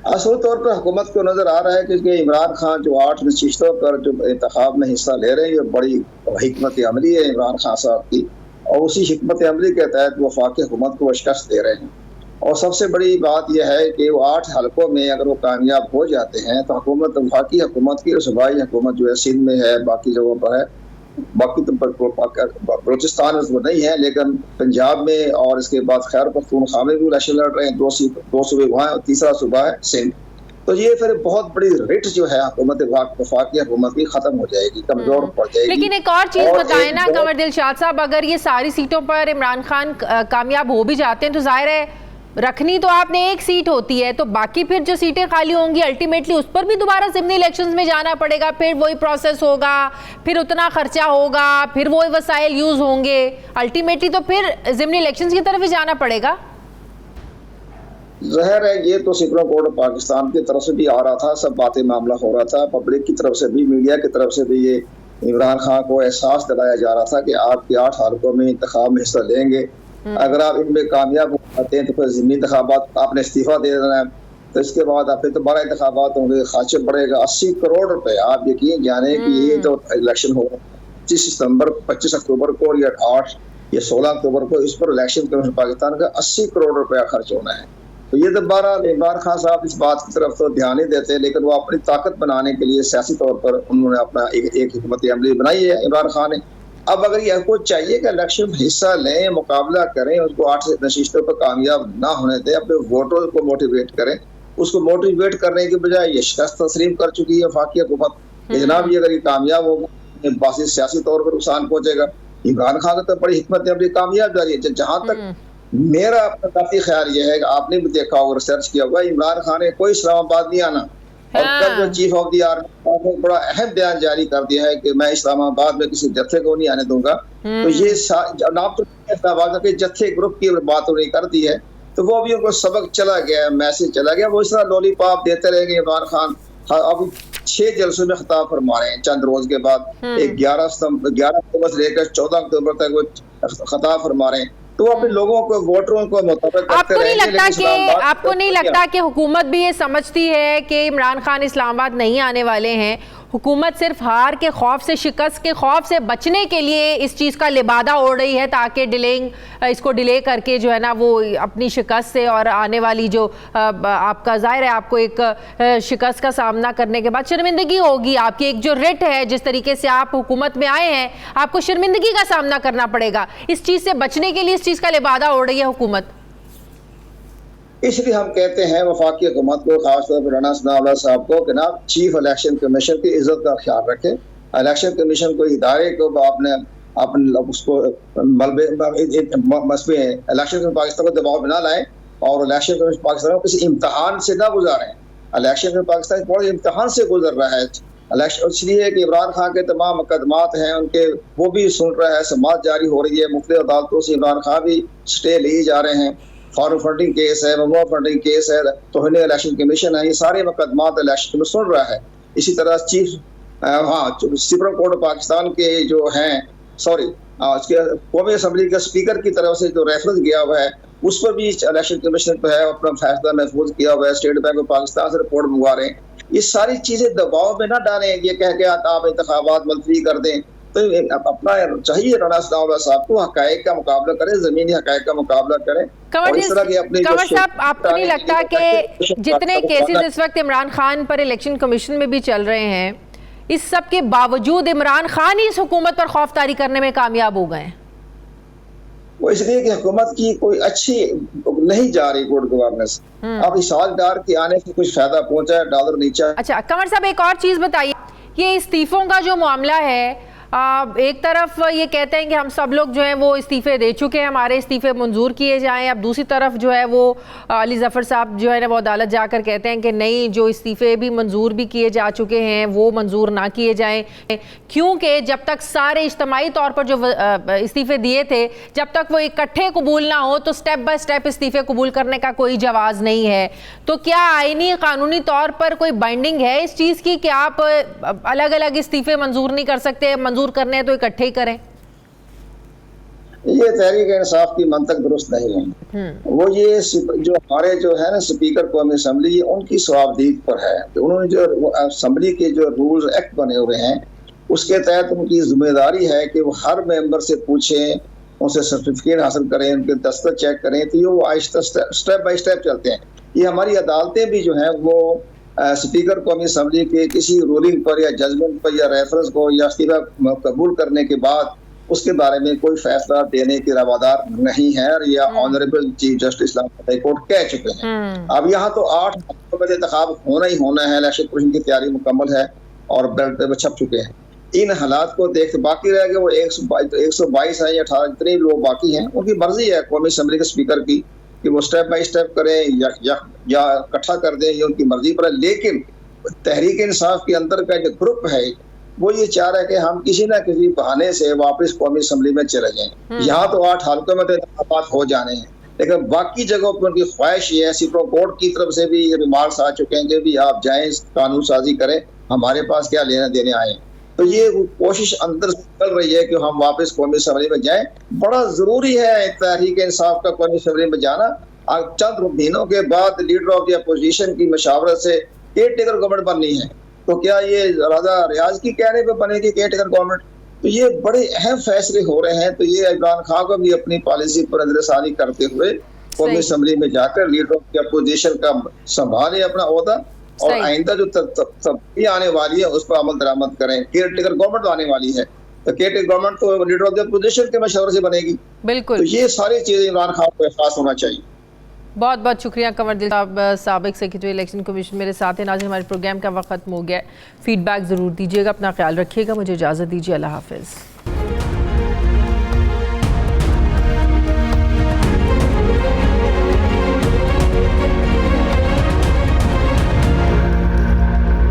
असल तौर पर हुकूमत को नजर आ रहा है कि इमरान खान जो 8 नशिस्तों पर जो इंतखाब में हिस्सा ले रहे हैं, ये बड़ी हिकमत अमली है इमरान खान साहब की और उसी हिकमत अमली के तहत वो वफाकी हुकूमत को शिकस्त दे रहे हैं। और सबसे बड़ी बात यह है कि वो 8 हलकों में अगर वो कामयाब हो जाते हैं तो हुकूमत वफाकी हुकूमत की सूबाई हुकूमत जो है सिंध में है, बाकी जगहों पर है, बाकी तो बलूचिस्तान में वो नहीं है, लेकिन पंजाब में और इसके बाद खैर पख्तूनख्वा में भी इलेक्शन लड़ रहे हैं। 2 सूबे वहाँ और तीसरा सूबा है सिंध। तो ये फिर बहुत बड़ी रिट जो है हुकूमत वफाकी हुकूमत की खत्म हो जाएगी, कमजोर पड़ जाएगी। लेकिन एक और चीज बताए ना कंवर दिलशाद साहब, अगर ये सारी सीटों पर इमरान खान कामयाब हो भी जाते हैं तो जाहिर है रखनी तो आपने एक सीट होती है, तो बाकी फिर जो सीटें खाली होंगी अल्टीमेटली उस पर भी दोबारा ज़िमनी इलेक्शंस में जाना पड़ेगा, फिर वही प्रोसेस होगा, फिर उतना खर्चा होगा, फिर वही वसाइल यूज होंगे, अल्टीमेटली तो फिर ज़िमनी इलेक्शंस की तरफ ही जाना पड़ेगा। ज़ाहिर है ये तो सुप्रीम कोर्ट ऑफ पाकिस्तान की तरफ से भी आ रहा था, सब बातें मामला हो रहा था, पब्लिक की तरफ से भी, मीडिया की तरफ से भी ये इमरान खान को एहसास दिलाया जा रहा था कि आपके 8 हलकों में इंतखाब में हिस्सा लेंगे, अगर आप इनमें कामयाब हो जाते हैं तो फिर ज़िमनी इंतखाबात आपने इस्तीफा दे देना है, तो इसके बाद आप फिर दोबारा इंतखाबात होंगे, खर्च बढ़ेगा 80 करोड़ रुपए। आप यकीन जाने कि ये तो इलेक्शन होगा 25 सितंबर 25 अक्टूबर को या 8 या 16 अक्टूबर को, इस पर इलेक्शन कमीशन पाकिस्तान का 80 करोड़ रुपया खर्च होना है। तो ये दोबारा इमरान खान साहब इस बात की तरफ तो ध्यान नहीं देते, लेकिन वो अपनी ताकत बनाने के लिए सियासी तौर पर उन्होंने अपना एक हिकमत अमली बनाई है इमरान खान ने। अब अगर ये को चाहिए कि इलेक्शन में हिस्सा लें, मुकाबला करें, उसको 8 नशिस्तों पर कामयाब ना होने दें, अपने वोटरों को मोटिवेट करें, उसको मोटिवेट करने के बजाय ये शिकस्त तस्लीम कर चुकी है वफाकी हुकूमत। जनाब ये अगर ये कामयाब होगा बासी सियासी तौर पर नुकसान पहुंचेगा। इमरान खान का तो बड़ी हिकमत अमली कामयाब जा रही है। जहाँ तक मेरा काफी ख्याल ये है कि आपने भी देखा होगा, रिसर्च किया होगा, इमरान खान ने कोई इस्लामाबाद नहीं आना और कल जो चीफ ऑफ द आर्मी ने बड़ा अहम बयान जारी कर दिया है कि मैं इस्लामाबाद में किसी जत्थे को नहीं आने दूंगा। तो ये नाम तो इस्लामाबाद के जत्थे ग्रुप की बात उन्होंने कर दी है, तो वो भी उनको सबक चला गया, मैसेज चला गया। वो इस तरह लॉलीपॉप देते रहेंगे इमरान खान। अब 6 जलसों में खिताब फरमा रहे हैं चंद रोज के बाद। एक 11 अक्टूबर से लेकर 14 अक्टूबर तक वो खिताब फरमा रहे हैं। तो अपने लोगों को, वोटरों को मुताबिक आपको नहीं लगता कि हुकूमत भी ये समझती है कि इमरान खान इस्लामाबाद नहीं आने वाले हैं? हुकूमत सिर्फ हार के खौफ से, शिकस्त के खौफ से बचने के लिए इस चीज़ का लिबादा ओढ़ रही है ताकि इसको डिले करके जो है ना वो अपनी शिकस्त से और आने वाली जो आपका ज़ाहिर है आपको एक शिकस्त का सामना करने के बाद शर्मिंदगी होगी। आपकी एक जो रिट है, जिस तरीके से आप हुकूमत में आए हैं, आपको शर्मिंदगी का सामना करना पड़ेगा। इस चीज़ से बचने के लिए इस चीज़ का लिबादा ओढ़ रही है हुकूमत। इसलिए हम कहते हैं वफाकी हुकूमत को, खासतौर पर राना सनाउल्लाह साहब को, कि ना चीफ इलेक्शन कमीशन की इज्जत का ख्याल रखें। इलेक्शन कमीशन को इदारे को आपने उसको इलेक्शन पाकिस्तान को दबाव में ना लाएं और इलेक्शन कमीशन पाकिस्तान को किसी इम्तहान से ना गुजारें। इलेक्शन में पाकिस्तान बड़े इम्तहान से गुजर रहा है इलेक्शन, इसलिए कि इमरान खान के तमाम मुकदमात हैं उनके, वो भी सुन रहा है, समाअत जारी हो रही है, मुख्तलिफ अदालतों से इमरान खान भी स्टे लिए जा रहे हैं। फॉरेन फंडिंग केस है, ममनुआ फंडिंग केस है, तौहीन इलेक्शन कमीशन है, ये सारे मुकदमात इलेक्शन में सुन रहा है। इसी तरह सुप्रीम कोर्ट पाकिस्तान के जो हैं, कौमी असम्बली के स्पीकर की तरफ से जो रेफरेंस गया हुआ है, उस पर भी इलेक्शन कमीशन जो है अपना फैसला महफूज किया हुआ है। स्टेट बैंक ऑफ पाकिस्तान से रिपोर्ट मंगवा रहे हैं। ये सारी चीजें दबाव में ना डालें, ये कह के आप इंतखाबात मुलतवी कर दें। तो अपना चाहिए राना सनाउल्लाह साहब को हकायक का मुकाबला करें, जमीनी हकायक का मुकाबला करें। कंवर साहब, आपको नहीं लगता कि जितने केसेस इस वक्त इमरान खान पर इलेक्शन कमीशन में भी चल रहे हैं, इस सब के बावजूद इमरान खान ही इस हुकूमत पर खौफतारी करने में कामयाब हो गए? वो इसलिए कि हुकूमत की कोई अच्छी नहीं जा रही गुड गवर्नेंस। अब इसाक डार के आने से कुछ फायदा पहुंचा है, डॉलर नीचा। अच्छा कंवर साहब, एक और चीज बताइए, ये इस्तीफों का जो मामला है, एक तरफ ये कहते हैं कि हम सब लोग जो हैं वो इस्तीफ़े दे चुके हैं, हमारे इस्तीफ़े मंजूर किए जाएं। अब दूसरी तरफ जो है वो अली ज़फ़र साहब जो है ना वो अदालत जाकर कहते हैं कि नहीं, जो इस्तीफ़े भी मंजूर भी किए जा चुके हैं वो मंजूर ना किए जाएं, क्योंकि जब तक सारे इज्तमाही तौर पर जो इस्तीफ़े दिए थे, जब तक वो इकट्ठे कबूल ना हो तो स्टेप बाय स्टेप इस्तीफ़े कबूल करने का कोई जवाज़ नहीं है। तो क्या आईनी कानूनी तौर पर कोई बाइंडिंग है इस चीज़ की कि आप अलग अलग इस्तीफ़े मंजूर नहीं कर सकते, मंजूर करने तो इकट्ठे ही करें? ये तहरीक इंसाफ की मंतक दुरुस्त नहीं है। वो ये जो हमारे जो है ना स्पीकर कौमी असम्बली, ये उनकी सवाबदीद पर है। तो उन्होंने जो असम्बली के जो रूल्स एक्ट बने हुए हैं उसके तहत उनकी जिम्मेदारी है कि वो हर मेंबर से पूछें, उनसे सर्टिफिकेट हासिल करें, उनके दस्तखत चेक करें। तो ये वो आहिस्ता स्टेप बाय स्टेप चलते हैं। ये हमारी अदालतें भी जो है वो स्पीकर कौमी असम्बली के किसी रूलिंग पर या जजमेंट पर या रेफरेंस को या इस्तीफा कबूल करने के बाद उसके बारे में कोई फैसला देने के रवादार नहीं है, और या honourable chief justice Islamabad high court कह चुके हैं। अब यहाँ तो 8 अक्टूबर में इंतखाब होना ही होना है, इलेक्शन कमीशन की तैयारी मुकम्मल है और बैलेट पेपर छप चुके हैं। इन हालात को देख बाकी रह गए वो 122 है या 18 जितने लोग बाकी हैं, उनकी मर्जी है कौमी असम्बली के स्पीकर की कि वो स्टेप बाय स्टेप करें या इकट्ठा कर दें, ये उनकी मर्जी पर है। लेकिन तहरीक इंसाफ के अंदर का जो ग्रुप है वो ये चाह रहा है कि हम किसी ना किसी बहाने से वापस कौमी असम्बली में चले जाएं। यहाँ तो 8 हल्कों में तो इंतखाबात हो जाने हैं, लेकिन बाकी जगहों पर उनकी ख्वाहिश ये है, सुप्रीम कोर्ट की तरफ से भी ये रिमार्क्स आ चुके हैं कि भी आप जाएं, कानून साजी करें, हमारे पास क्या लेना देने आए। तो ये कोशिश अंदर से चल रही है कि हम वापस कौमी असम्बली में जाएं। बड़ा जरूरी है तहरीक इंसाफ का कौमी असम्बली में जाना। चंद महीनों के बाद लीडर ऑफ द अपोजिशन की मशावरत से केयर टेकर गवर्नमेंट बननी है, तो क्या ये राजा रियाज की कहने पे बनेगी केयर टेकर गवर्नमेंट? तो ये बड़े अहम फैसले हो रहे हैं। तो ये इमरान खान को भी अपनी पॉलिसी पर नजरसानी करते हुए कौमी असम्बली में जाकर लीडर ऑफ द अपोजिशन का संभाले अपना ओहदा, और आइंदा जो तब्दीली आने वाली है उस पर अमल दरामद करें। केयर टेकर गवर्नमेंट आने वाली है, तो केयर टेकर गवर्नमेंट तो लीडर ऑफ द अपोजिशन के मशवरे से बनेगी। बिल्कुल, तो ये सारी चीजें इमरान खान को एहसास होना चाहिए। बहुत बहुत शुक्रिया कंवर दिल साहब, साबिक सेक्रेटरी इलेक्शन कमीशन मेरे साथ हैं। नाज़रीन, हमारे प्रोग्राम का वक्त खत्म हो गया। फीडबैक ज़रूर दीजिएगा, अपना ख्याल रखिएगा। मुझे इजाज़त दीजिए, अल्लाह हाफ़िज़।